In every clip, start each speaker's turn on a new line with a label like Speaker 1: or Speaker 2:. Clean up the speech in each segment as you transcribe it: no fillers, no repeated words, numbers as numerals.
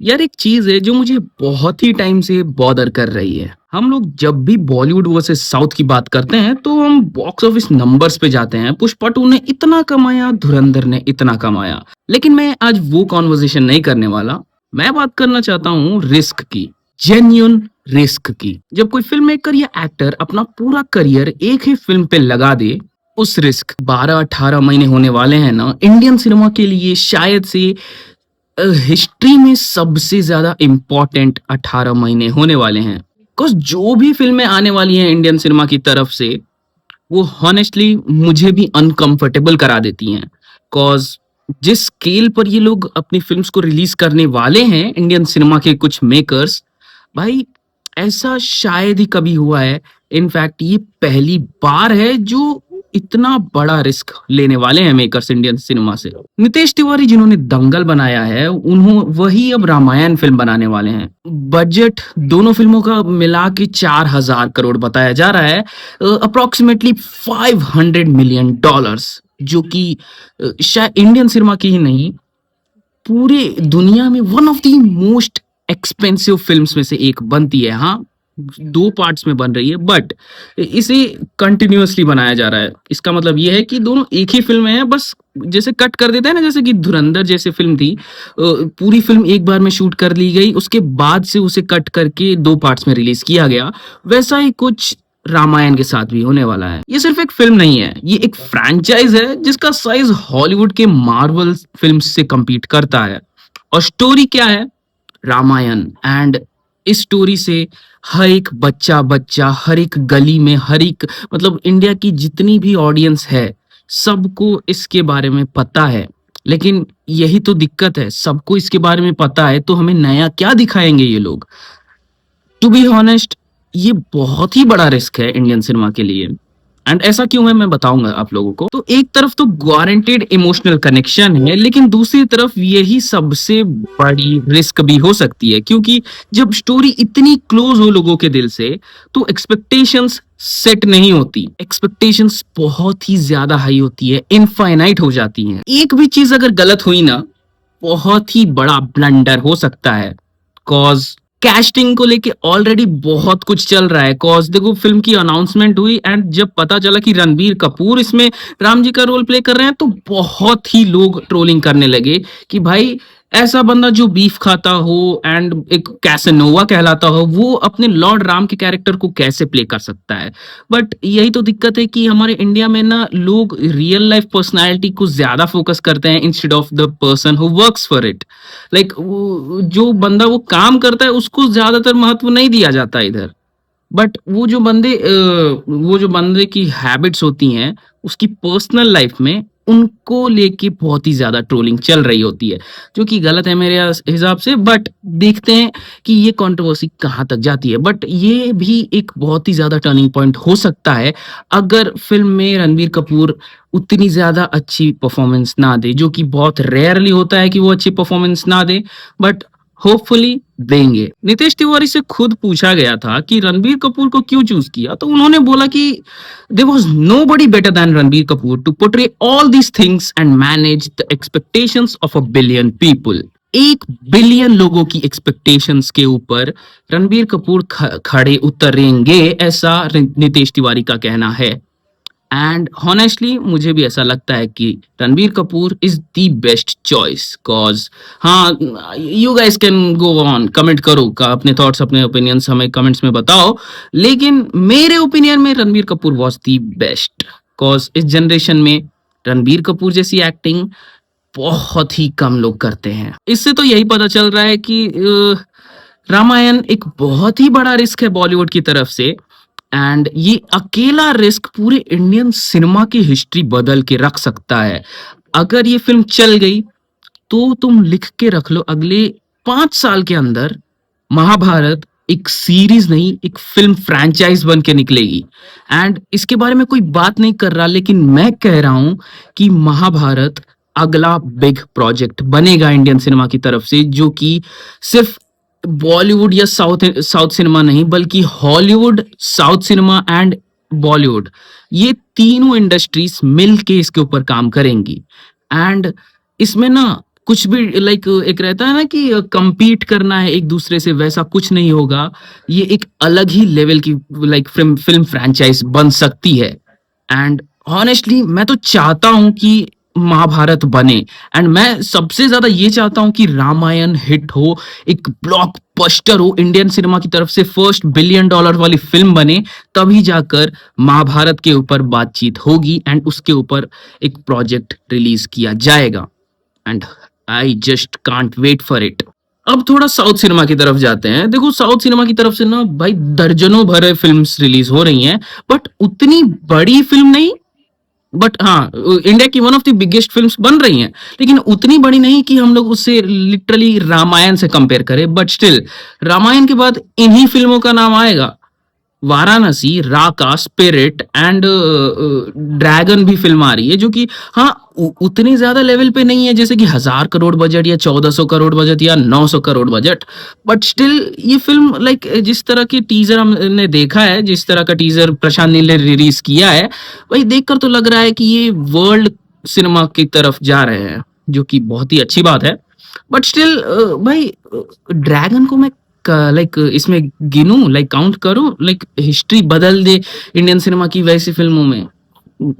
Speaker 1: यार एक चीज है जो मुझे बहुत ही टाइम से बॉदर कर रही है। हम लोग जब भी बॉलीवुड वर्सेस साउथ की बात करते हैं तो हम बॉक्स ऑफिस नंबर्स पे जाते हैं। पुष्पा टू ने इतना कमाया, धुरंधर ने इतना कमाया। लेकिन मैं आज वो कॉन्वर्सेशन नहीं करने वाला। मैं बात करना चाहता हूँ रिस्क की, जेन्युइन रिस्क की। जब कोई फिल्म मेकर या एक्टर अपना पूरा करियर एक ही फिल्म पे लगा दे, उस रिस्क 12-18 महीने होने वाले हैं ना, इंडियन सिनेमा के लिए शायद से हिस्ट्री में सबसे ज्यादा इम्पोर्टेंट 18 महीने होने वाले हैं। बिकॉज जो भी फिल्में आने वाली हैं इंडियन सिनेमा की तरफ से, वो हॉनेस्टली मुझे भी अनकंफर्टेबल करा देती हैं। कॉज जिस स्केल पर ये लोग अपनी फिल्म्स को रिलीज करने वाले हैं, इंडियन सिनेमा के कुछ मेकर्स, भाई ऐसा शायद ही कभी हुआ है। इनफैक्ट ये पहली बार है जो इतना बड़ा रिस्क लेने वाले हैं मेकर्स इंडियन सिनेमा से। नितेश तिवारी जिन्होंने दंगल बनाया है, उन्हों वही अब रामायण फिल्म बनाने वाले हैं। बजट दोनों फिल्मों का मिला के 4,000 करोड़ बताया जा रहा है, अप्रोक्सीमेटली $500 मिलियन, जो कि शायद इंडियन सिनेमा की ही नहीं, पूरे दुनिया में one of the most expensive films में से एक बनती है। हाँ, दो पार्ट्स में बन रही है, बट इसे कंटिन्यूअसली बनाया जा रहा है। इसका मतलब ये है कि दोनों एक ही फिल्म है, बस जैसे कट कर देते हैं ना, जैसे कि धुरंधर जैसे फिल्म थी, पूरी फिल्म एक बार में शूट कर ली गई, उसके बाद से उसे कट करके दो पार्ट्स में रिलीज किया गया। वैसा ही कुछ रामायण के साथ भी होने वाला है। ये सिर्फ एक फिल्म नहीं है, ये एक फ्रैंचाइज है जिसका साइज हॉलीवुड के मार्वल फिल्म्स से compete करता है। और स्टोरी क्या है? रामायण। एंड इस स्टोरी से हर एक बच्चा बच्चा, हर एक गली में, हर एक मतलब इंडिया की जितनी भी ऑडियंस है, सबको इसके बारे में पता है। लेकिन यही तो दिक्कत है, सबको इसके बारे में पता है तो हमें नया क्या दिखाएंगे ये लोग? टू बी ऑनेस्ट, ये बहुत ही बड़ा रिस्क है इंडियन सिनेमा के लिए। एंड ऐसा क्यों है मैं बताऊंगा आप लोगों को। तो एक तरफ तो गारंटेड इमोशनल कनेक्शन है, लेकिन दूसरी तरफ यही सबसे बड़ी रिस्क भी हो सकती है, क्योंकि जब स्टोरी इतनी क्लोज हो लोगों के दिल से, तो एक्सपेक्टेशंस सेट नहीं होती। एक्सपेक्टेशंस बहुत ही ज्यादा हाई होती है, इनफाइनाइट हो जाती हैं। एक भी चीज अगर गलत हुई ना, बहुत ही बड़ा ब्लंडर हो सकता है। कॉज कैस्टिंग को लेके ऑलरेडी बहुत कुछ चल रहा है। कॉज देखो, फिल्म की अनाउंसमेंट हुई एंड जब पता चला कि रणबीर कपूर इसमें राम जी का रोल प्ले कर रहे हैं, तो बहुत ही लोग ट्रोलिंग करने लगे कि भाई ऐसा बंदा जो बीफ खाता हो एंड एक कैसेनोवा कहलाता हो, वो अपने लॉर्ड राम के कैरेक्टर को कैसे प्ले कर सकता है? बट यही तो दिक्कत है कि हमारे इंडिया में ना, लोग रियल लाइफ पर्सनालिटी को ज्यादा फोकस करते हैं instead of the person who works for it. Like जो बंदा वो काम करता है उसको ज्यादातर महत्व नहीं दिया जाता इधर। बट वो जो बंदे की हैबिट्स होती हैं उसकी पर्सनल लाइफ में, उनको लेके बहुत ही ज्यादा ट्रोलिंग चल रही होती है, जो कि गलत है मेरे हिसाब से। बट देखते हैं कि ये कंट्रोवर्सी कहाँ तक जाती है। बट ये भी एक बहुत ही ज्यादा टर्निंग पॉइंट हो सकता है अगर फिल्म में रणबीर कपूर उतनी ज्यादा अच्छी परफॉर्मेंस ना दे, जो कि बहुत रेयरली होता है कि वो अच्छी परफॉर्मेंस ना दे, बट होपफुली देंगे। नितेश तिवारी से खुद पूछा गया था कि रणबीर कपूर को क्यों चूज किया, तो उन्होंने बोला कि there was nobody better than Ranbir Kapoor to portray all these things and manage the expectations of a billion people. 1 billion लोगों की एक्सपेक्टेशंस के ऊपर रणबीर कपूर खड़े उतरेंगे, ऐसा नितेश तिवारी का कहना है। एंड हॉनेस्टली मुझे भी ऐसा लगता है कि Ranbir Kapoor is the best choice. Cause हाँ, you guys can go on comment करो अपने थॉट्स, अपने ओपिनियंस हमें कमेंट्स में बताओ, लेकिन मेरे ओपिनियन में Ranbir Kapoor was the best. Cause इस जनरेशन में रणबीर कपूर जैसी एक्टिंग बहुत ही कम लोग करते हैं। इससे तो यही पता चल रहा है कि रामायण एक बहुत ही बड़ा रिस्क है बॉलीवुड की तरफ से। एंड ये अकेला रिस्क पूरे इंडियन सिनेमा की हिस्ट्री बदल के रख सकता है। अगर ये फिल्म चल गई तो तुम लिख के रख लो, अगले 5 साल के अंदर महाभारत एक सीरीज नहीं, एक फिल्म फ्रैंचाइज बन के निकलेगी। एंड इसके बारे में कोई बात नहीं कर रहा, लेकिन मैं कह रहा हूं कि महाभारत अगला बिग प्रोजेक्ट बनेगा इंडियन सिनेमा की तरफ से, जो कि सिर्फ बॉलीवुड या साउथ साउथ सिनेमा नहीं, बल्कि Hollywood, south cinema and Bollywood, ये तीनों इंडस्ट्रीज मिल के इसके ऊपर काम करेंगी। एंड इसमें ना कुछ भी लाइक एक रहता है ना कि compete करना है एक दूसरे से, वैसा कुछ नहीं होगा। ये एक अलग ही लेवल की लाइक फ़िल्म फ्रैंचाइज़ बन सकती है। एंड हॉनेस्टली मैं तो चाहता हूँ कि महाभारत बने, एंड मैं सबसे ज़्यादा ये चाहता हूँ कि रामायण हिट हो, एक ब्लॉकबस्टर हो, इंडियन सिनेमा की तरफ से फर्स्ट बिलियन डॉलर वाली फ़िल्म बने, तभी जाकर महाभारत के ऊपर बातचीत होगी एंड उसके ऊपर एक प्रोजेक्ट रिलीज़ किया जाएगा। And I just can't wait for it. अब थोड़ा साउथ सिनेमा की तरफ जाते हैं। देखो साउथ सिनेमा की तरफ से ना भाई दर्जनों भरे फिल्म्स रिलीज हो रही हैं, बट उतनी बड़ी फिल्म नहीं। बट हाँ, इंडिया की one of the biggest films बन रही हैं, लेकिन उतनी बड़ी नहीं कि हम लोग उससे लिटरली रामायण से कंपेयर करें। बट स्टिल रामायण के बाद इन्हीं फिल्मों का नाम आएगा। वाराणसी, राका, स्पिरिट एंड ड्रैगन भी फिल्म आ रही है, जो कि हाँ उतनी ज्यादा लेवल पे नहीं है जैसे कि 1000 करोड़ बजट या 1400 करोड़ बजट या 900 करोड़ बजट। बट स्टिल ये फिल्म लाइक जिस तरह की टीजर हमने देखा है, जिस तरह का टीजर प्रशांत नील ने रिलीज किया है, वही देखकर तो लग रहा है कि ये वर्ल्ड सिनेमा की तरफ जा रहे हैं, जो कि बहुत ही अच्छी बात है। बट स्टिल भाई ड्रैगन को मैं लाइक इसमें गिनूं, लाइक काउंट करूं, लाइक हिस्ट्री बदल दे इंडियन सिनेमा की वैसी फिल्मों में,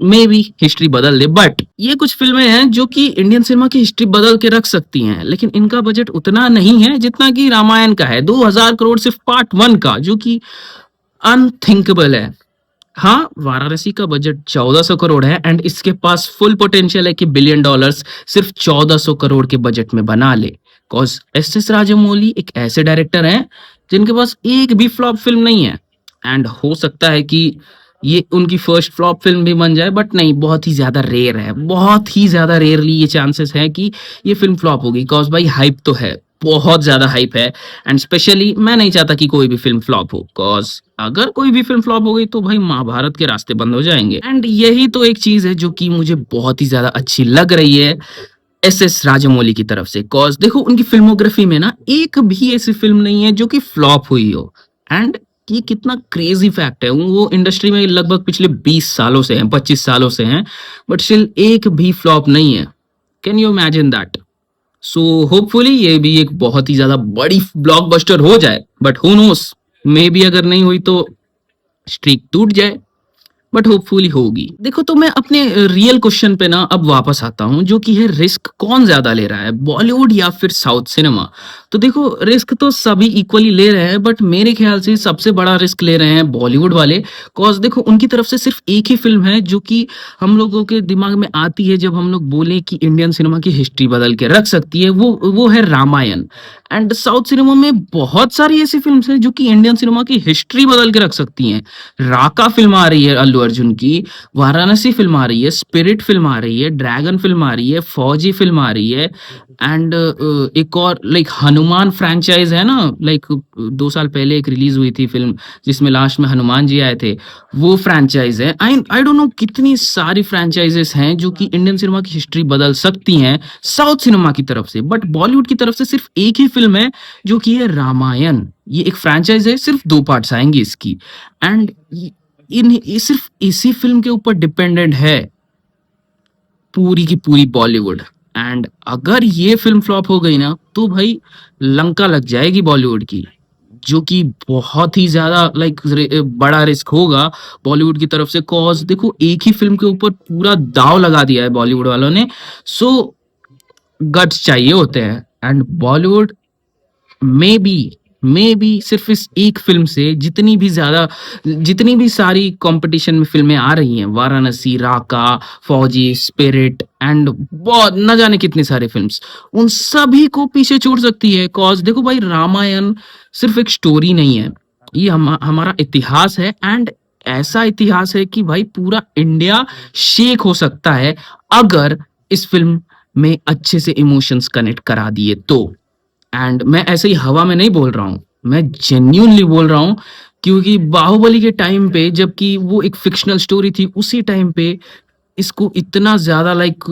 Speaker 1: मे बी हिस्ट्री बदल दे। बट ये कुछ फिल्में हैं जो कि इंडियन सिनेमा की हिस्ट्री बदल के रख सकती हैं, लेकिन इनका बजट उतना नहीं है जितना कि रामायण का है। 2000 करोड़ सिर्फ पार्ट 1 का, जो कि अनथिंकेबल है। हाँ, वाराणसी का बजट 1400 करोड़ है एंड इसके पास फुल पोटेंशियल है कि बिलियन डॉलर्स सिर्फ 1400 करोड़ के बजट में बना ले। कॉज एस एस राजमौली एक ऐसे डायरेक्टर हैं जिनके पास एक भी फ्लॉप फिल्म नहीं है, एंड हो सकता है कि ये उनकी फर्स्ट फ्लॉप फिल्म भी बन जाए, बट नहीं, बहुत ही ज्यादा रेयर है, बहुत ही ज्यादा रेयरली ये चांसेस है कि ये फिल्म फ्लॉप होगी। कॉज भाई हाइप तो है, बहुत ज्यादा हाइप है, एंड स्पेशली मैं नहीं चाहता कि कोई भी फिल्म फ्लॉप हो। कॉज अगर कोई भी फिल्म फ्लॉप हो गई तो भाई महाभारत के रास्ते बंद हो जाएंगे। एंड यही तो एक चीज है जो कि मुझे बहुत ही ज्यादा अच्छी लग रही है एस एस राजमौली की तरफ से। कॉज देखो उनकी फिल्मोग्राफी में ना एक भी ऐसी फिल्म नहीं है जो कि फ्लॉप हुई हो। एंड ये कितना क्रेजी फैक्ट है, वो इंडस्ट्री में लगभग पिछले 20 सालों से हैं, 25 सालों से हैं, बट स्टिल एक भी फ्लॉप नहीं है। Can you imagine that? So hopefully ये भी एक बहुत ही ज्यादा बड़ी ब्लॉकबस्टर हो जाए, but who knows, may be अगर नहीं हुई तो स्ट्रीक टूट जाए, बट होपफुली होगी। देखो तो मैं अपने रियल क्वेश्चन पे ना अब वापस आता हूँ, जो कि है रिस्क कौन ज्यादा ले रहा है, बॉलीवुड या फिर साउथ सिनेमा? तो देखो रिस्क तो सभी इक्वली ले रहे हैं, बट मेरे ख्याल से सबसे बड़ा रिस्क ले रहे हैं बॉलीवुड वाले। कॉज देखो उनकी तरफ से सिर्फ एक ही फिल्म है जो कि हम लोगों के दिमाग में आती है जब हम लोग बोले कि इंडियन सिनेमा की हिस्ट्री बदल के रख सकती है, वो है रामायण। एंड साउथ सिनेमा में बहुत सारी ऐसी फिल्म्स हैं जो कि इंडियन सिनेमा की हिस्ट्री बदल के रख सकती हैं। राका फिल्म आ रही है अल्लू अर्जुन की, वाराणसी फिल्म आ रही है, स्पिरिट फिल्म आ रही है, ड्रैगन फिल्म आ रही है, फौजी फिल्म आ रही है, एंड एक और लाइक हनुमान फ्रैंचाइज है ना, लाइक 2 साल पहले एक रिलीज हुई थी फिल्म जिसमें लास्ट में हनुमान जी आए थे, वो फ्रैंचाइज है। आई डोंट नो कितनी सारी फ्रैंचाइजेस हैं जो कि इंडियन सिनेमा की हिस्ट्री बदल सकती हैं साउथ सिनेमा की तरफ से। बट बॉलीवुड की तरफ से सिर्फ एक ही फिल्म है जो कि है रामायण। ये एक फ्रैंचाइज है, सिर्फ 2 पार्ट्स आएंगे इसकी, एंड ये सिर्फ इसी फिल्म के ऊपर डिपेंडेंट है पूरी की पूरी बॉलीवुड। एंड अगर ये फिल्म फ्लॉप हो गई ना तो भाई लंका लग जाएगी बॉलीवुड की, जो कि बहुत ही ज्यादा लाइक बड़ा रिस्क होगा बॉलीवुड की तरफ से। कॉज देखो एक ही फिल्म के ऊपर पूरा दाव लगा दिया है बॉलीवुड वालों ने, सो गट्स चाहिए होते हैं। एंड बॉलीवुड मे बी सिर्फ इस एक फिल्म से जितनी भी सारी कंपटीशन में फिल्में आ रही हैं, वाराणसी, राका, फौजी, स्पिरिट एंड बहुत न जाने कितनी सारी फिल्म्स, उन सभी को पीछे छोड़ सकती है। कॉज देखो भाई रामायण सिर्फ एक स्टोरी नहीं है, ये हमारा इतिहास है, एंड ऐसा इतिहास है कि भाई पूरा इंडिया शेक हो सकता है अगर इस फिल्म में अच्छे से इमोशंस कनेक्ट करा दिए तो। एंड मैं ऐसे ही हवा में नहीं बोल रहा हूँ, मैं जेन्यूनली बोल रहा हूँ, क्योंकि बाहुबली के टाइम पे जबकि वो एक फिक्शनल स्टोरी थी, उसी टाइम पे इसको इतना ज्यादा लाइक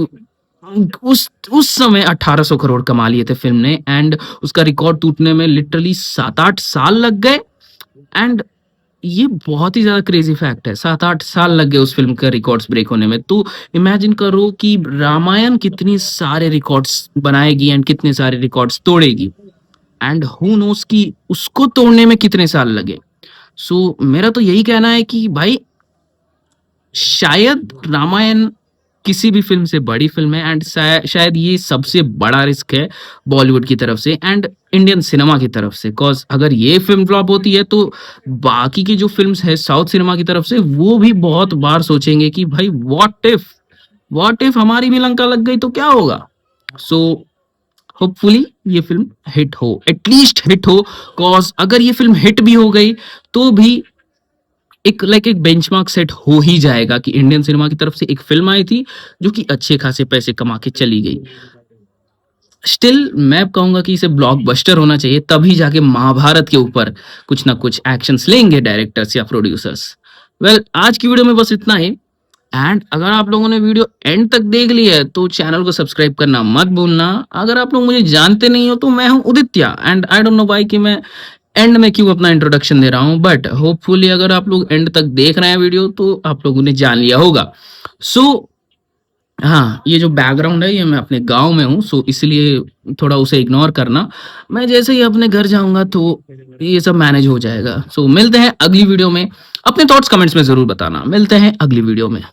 Speaker 1: उस समय 1800 करोड़ कमा लिए थे फिल्म ने, एंड उसका रिकॉर्ड टूटने में लिटरली 7-8 साल लग गए। एंड ये बहुत ही ज़्यादा क्रेज़ी फैक्ट है। 7-8 साल लग गए उस फ़िल्म का रिकॉर्ड्स ब्रेक होने में। तो इमेजिन करो कि रामायण कितनी सारे रिकॉर्ड्स बनाएगी एंड कितने सारे रिकॉर्ड्स तोड़ेगी एंड हू नोज़ कि उसको तोड़ने में कितने साल लगे। सो मेरा तो यही कहना है कि भाई शायद रामायण किसी भी फ़िल्म से बड़ी फ़िल्म है एंड शायद ये सबसे बड़ा रिस्क है बॉलीवुड की तरफ से एंड इंडियन सिनेमा की तरफ से। कॉज़ अगर ये फ़िल्म फ्लॉप होती है तो बाकी की जो फ़िल्म्स है साउथ सिनेमा की तरफ से वो भी बहुत बार सोचेंगे कि भाई व्हाट इफ हमारी भी लंका लग गई तो क्या होगा? सो होपफुली ये फ़िल्म हिट हो, एटलीस्ट हिट हो। कॉज़ अगर ये फ़िल्म हिट भी हो गई तो भी एक बेंचमार्क सेट हो ही जाएगा कि इंडियन सिनेमा की तरफ से एक फ़िल्म आई थी, जो कि अच्छे खासे पैसे कमा के चली गई। स्टिल मैं कहूँगा कि इसे ब्लॉकबस्टर होना चाहिए, तभी जाके महाभारत के ऊपर कुछ ना कुछ एक्शंस लेंगे डायरेक्टर्स या प्रोड्यूसर्स। वेल आज की वीडियो में बस इतना ही एंड अगर आप लोगों ने वीडियो एंड तक देख ली है तो चैनल को सब्सक्राइब करना मत भूलना। अगर आप लोग मुझे जानते नहीं हो तो मैं हूँ Uditya and I don't know why कि मैं एंड में क्यों अपना इंट्रोडक्शन दे रहा हूँ, बट होपफुली अगर आप लोग एंड तक देख रहे हैं वीडियो तो आप लोगों ने जान लिया होगा। सो हाँ, ये जो बैकग्राउंड है ये मैं अपने गाँव में हूँ, सो इसलिए थोड़ा उसे इग्नोर करना। मैं जैसे ही अपने घर जाऊँगा तो ये सब मैनेज हो जाएगा। सो मिलते हैं अगली वीडियो में। अपने थॉट्स कमेंट्स में ज़रूर बताना। मिलते हैं अगली वीडियो में।